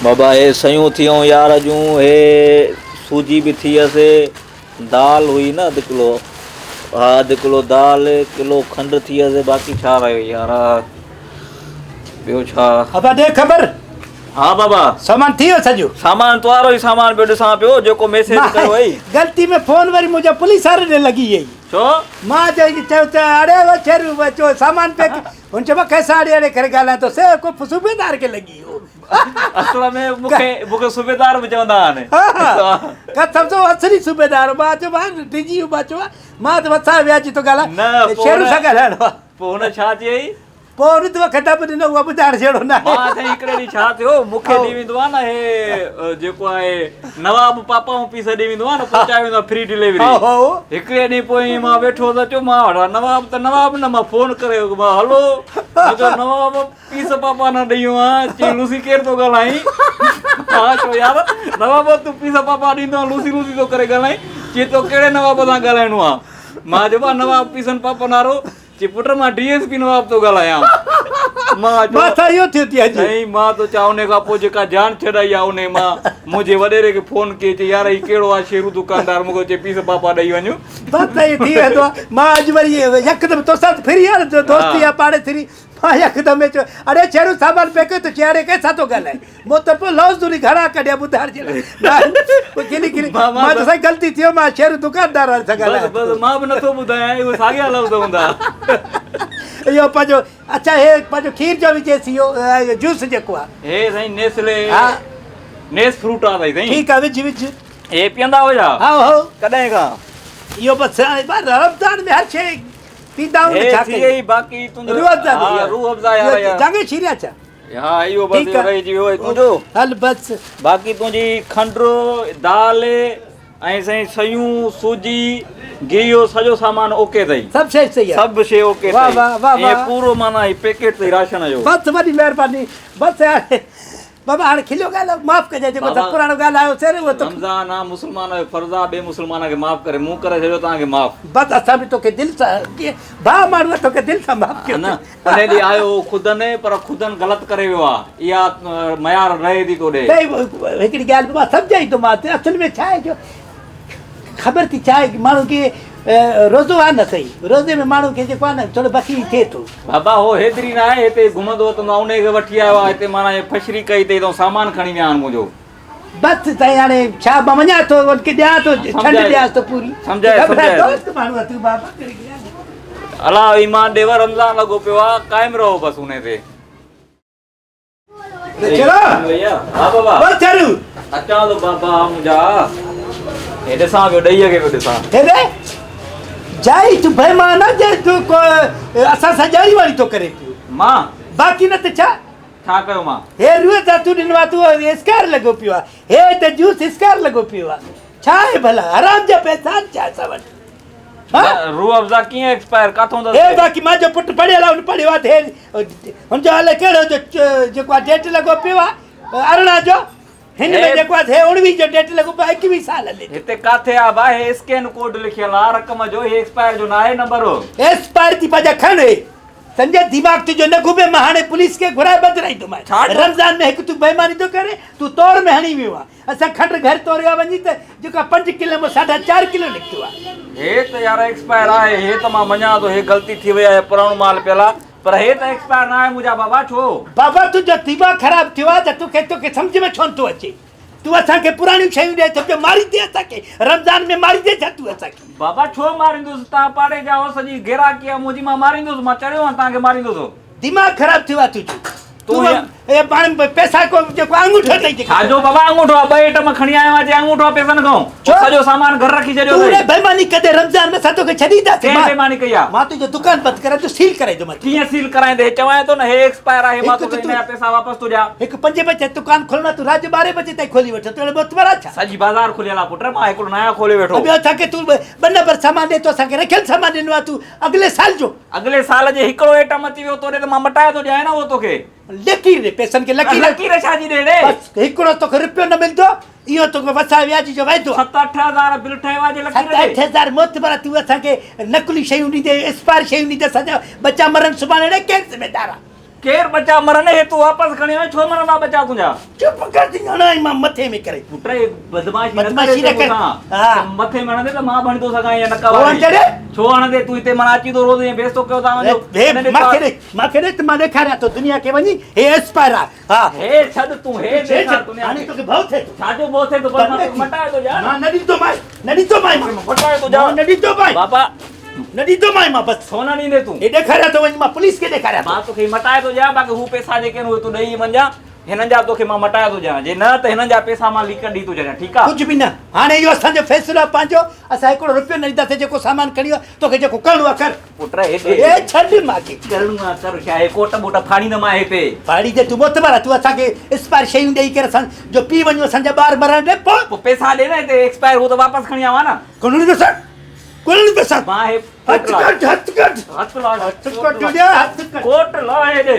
बाबा हे सयूं थियूं यार जूं हे सूजी भी थी असे दाल हुई ना अधु किलो हाँ अधु किलो दाल किलो खंड थी असे बाक़ी छा रहियो यार ॿियो छा अबा दे ख़बर हाँ बाबा सामान थी वियो सॼो सामान तुआरो ई सामान पियो ॾिसां पियो जेको मैसेज कयो हुई ग़लती में फोन वरी मुंहिंजो पुलिस वारे ॾे लॻी वई छो मां चयो त अड़े वो छेरू बचो सामान पे हुन चयो कैसा अड़े करे ॻाल्हाए थो से को सूबेदार खे लॻी वियो असल में मूंखे सूबेदार बि चवंदा आहिनि कसम सां असली सूबेदार मां चयो मां डिजी मां चयो मां त वसा वियाची थो ॻाल्हाए न शेरू सां ॻाल्हाइणो आहे पोइ हुन छा चयई पोइ वरी तूं ख़तमु ॾिनो उहा ॿुधाइण जहिड़ो न आहे मां साईं हिकिड़े ॾींहुं छा थियो मूंखे ॾेई वेंदो आहे न हे जेको आहे नवाब पापा ऐं पीस ॾेई वेंदो आहे न पहुचाए वेंदो आहे फ्री डिलीवरी हिकिड़े ॾींहुं पोइ मां वेठो त चयो मां नवाब त नवाब न मां फोन करे मां हलो नवाब पीस पापा न ॾेई आहे चई लूसी केरु थो ॻाल्हाई हा चयो यार नवाब तूं पीस पापा ॾींदो आहे लूसी लूसी थो करे ॻाल्हाई चई तो कहिड़े नवाब सां ॻाल्हाइणो आहे मां चयो नवाब पीसन पापा नारो चई पुट मां DSP नवाब थो ॻाल्हायां मां तो चाह उन खां पोइ जेका जान छॾाई आहे उन मां मुंहिंजे वॾेरे खे फोन कई चई यार हीउ कहिड़ो आहे शेरू दुकानदार मूंखे चई पीस पापा ॾेई वञो बसि थी वेंदो आहे मां अॼु वरी यकदमि तोसां फ्री आहे न दोस्ती आहे पाड़े थी मां यकदमि चयो अड़े शेरू सामान पे कयो त चेहरे कंहिंसां थो ॻाल्हाए मूं त पोइ लफ़्ज़ दूरी घणा कढिया ॿुधाइण जे लाइ मां त साईं ग़लती थियो मां शेरू दुकानदार वारे सां ॻाल्हायां मां बि नथो ॿुधायां इहो साॻिया लफ़्ज़ हूंदा इहो पंहिंजो अच्छा हे पंहिंजो खीर जो विझेसि इहो जूस जेको आहे हे साईं नेस्ले नेस फ्रूट आहे साईं ठीकु आहे विझ विझ हे पीअंदा हुया हा हो कॾहिं खां इहो बसि रमज़ान में हर शइ पींदा आहियूं छा कई बाक़ी तुंहिंजो रूह अफ़ज़ा यार जागे छिरिया छा हा इहो बसि रहिजी वियो तुंहिंजो हल बसि बाक़ी तुंहिंजी खंडु दाल ऐं साईं सयूं सूजी गिहु सॼो सामान ओके अथई सभु शइ सही आहे सभु शइ ओके वाह वाह वाह अथई पूरो माना पैकेट अथई राशन जो बसि वॾी महिरबानी बसि हाणे बाबा हाणे खिलियो ॻाल्हि माफ़ु कजांइ जेको पुराणो ॻाल्हायो से उहो रमज़ान आहे मुस्लमान जो फर्ज़ु आहे ॿिए मुस्लमान खे माफ़ु करे मूं करे छॾियो तव्हांखे माफ़ु बसि असां बि तोखे दिलि सां भाउ माण्हू तोखे दिलि सां माफ़ु कयो न उन ॾींहुं आयो ख़ुदनि पर ख़ुदनि ग़लति करे वियो आहे इहा मयार रहे थी तोॾे हिकिड़ी ॻाल्हि मां सम्झाई थो मां असुल में छा आहे जो ख़बर थी छा आहे माण्हू खे रोज़ो आहे न सही रोज़े में माण्हू खे जेको आहे न थोरो बखी थिए थो बाबा हो हेतिरी न आहे हिते घुमंदो त मां उन खे वठी आयो आहे हिते माना फशरी कई अथई त सामान खणी विया आहिनि मुंहिंजो बसि साईं हाणे छा मां वञा थो उनखे ॾियां थो छंड ॾियांसि थो पूरी अला ईमान ॾेव रमज़ान लॻो पियो आहे क़ाइमु रहो बसि उन ते हा बाबा अचां थो बाबा मुंहिंजा हे ॾिसां पियो ॾही खे पियो ॾिसां जाई तूं बेईमान जे तूं को असां सां ॼाई वारी थो करे पियो मां बाक़ी न त छा कयो मां हे रूह त तूं ॾिनो आहे तूं स्कार लॻो पियो आहे हे त जूस स्कार लॻो पियो आहे छा आहे भला हराम जा पैसा छा असां वटि रूह अफ़ज़ा कीअं एक्सपायर काथों हे बाक़ी मुंहिंजो पुटु पढ़ियल आहे हुन पढ़ियो आहे हुनजो हाल कहिड़ो जेको आहे डेट लॻो पियो आहे अरिड़हं जो हिन में जेको आहे 19 जो डेट लॻो पियो 21 साल हले हिते काथे आहे भाई हे स्कैन कोड लिखियल आहे रक़म जो हे एक्सपायर जो न आहे नंबर एक्सपायर थी पंहिंजा खण संजय दिमाग़ तुंहिंजो न घुमे मां हाणे पुलिस खे घुराए बदिराईंदोमांइ रमज़ान में हिकु तूं बेईमानी थो करे तूं तौर में हणी वियो आहे असां खंडु घर तोड़ियो आहे वञी त जेको 5 किलो में 4.5 किलो निकितो आहे हे त यार एक्सपायर आहे हे त मां मञां थो हे ग़लती थी वई आहे पुराणो माल पियल आहे पर हे त एक्सपायर न आहे मुंहिंजा बाबा छो बाबा तुंहिंजो दिमाग़ ख़राबु थियो आहे त तोखे सम्झ में छो नथो अचे तूं असांखे पुराणियूं शयूं ॾे सम्झो मारींदे असांखे रमज़ान में मारींदे छा तूं असांखे बाबा छो मारींदुसि तव्हां पाड़े जा सॼी गिराकी आहे मुंहिंजी मां मारींदुसि मां चढ़ियो आहे तव्हांखे मारींदुसि दिमाग़ ख़राबु थियो आहे तुंहिंजो तूं पाण पैसा को जेको अंगूठो अथई छाजो बाबा अंगूठो आहे 2 आइटम खणी आयो आहे जे अंगूठो आहे पैसनि खां सॼो सामान घर रखी छॾियो तूं बेईमानी कदे रमज़ान में असां तोखे छॾींदासीं कंहिं बेईमानी कई आहे मां तुंहिंजो दुकान बंदि करे तूं सील कराईंदो मां कीअं सील कराईंदे चवां थो न हे एक्सपायर आहे मां तोखे नया पैसा वापसि थो ॾियां हिकु 5 बजे दुकान खोलणो तूं राति 12 बजे ताईं खोली वठो तुंहिंजो मुतबर आहे छा सॼी बाज़ार खुलियल आहे पुट मां हिकिड़ो नया खोले वेठो ॿियो असांखे तूं 2 नंबर सामान ॾे तो असांखे रखियल सामान ॾिनो आहे तूं अॻिले साल जे हिकिड़ो आइटम अची वियो तोड़े त मां मटाए थो ॾियां न उहो तोखे लकीर दे पैसनि खे लकीर छाजी ॾे बसि हिकिड़ो तोखे रुपयो न मिलंदो इहो तोखे वसा व्याज जो वाइदो 7-8 हज़ार बिल ठहियो आहे जे लकीर 7-8 हज़ार मोतबर तूं असांखे नकली शयूं ॾींदे एक्सपायर शयूं ॾींदे असांजा बच्चा मरनि सुभाणे ॾे केरु ज़िमेदार आहे केर बचा मरने हे तू वापस खणी वे छो मरना बचा तुंजा चुप कर दी ना मां मथे में करे पुटे बदमाशी बदमाशी न कर। हाँ। मथे में न दे त मां बणी तो सका या नका कौन चढ़े? छो आने दे तू इते मना अची तो रोज ये बेस तो कयो ता जो हे माखे रे त मां ॾेखारियां तो दुनिया खे वञी हे एक्सपायर आहे हा हे छड तू हे देखा तूने हाणे तोखे भउ थिए थो छाजो बो थे तो पर मां मटाए तो जा मां न ॾींदो मां न ॾींदो मां मटाए तो जा न ॾींदो मां बाबा न ॾींदो मां बसि सोना नहीं दे तू हे ॾेखारियां थो वञी मां पुलिस खे ॾेखारियां मां तोखे मटाए तो जा बाकी हू पैसा जेके न तू ॾेई वञा हिननि जा तोखे मां मटाए तो जा जे न त हिननि जा पैसा मां लिक ॾी तो छॾियां ठीकु आहे कुझु बि न हाणे इहो असांजो फ़ैसिलो आहे पंहिंजो असां हिकिड़ो रुपयो न ॾींदासीं जेको सामान खणी वियो तोखे जेको करिणो आहे कर पुट हेॾे हे छॾ मांखे करिणो आहे कर छा आहे कोट बोट फाड़ी न मां हिते पाड़ी जे तूं मोतबर आहे तूं असांखे एक्सपायर शयूं ॾेई करे असां जो पी वञूं असांजा ॿार मरण ॾे पोइ पोइ पैसा ॾे न हिते एक्सपायर हो त वापसि खणी आवां न कोन पैसा कोन पैसा मां हे हथ कट हथ ला हथ कट हथ कट हथ कट कोट ला हेॾे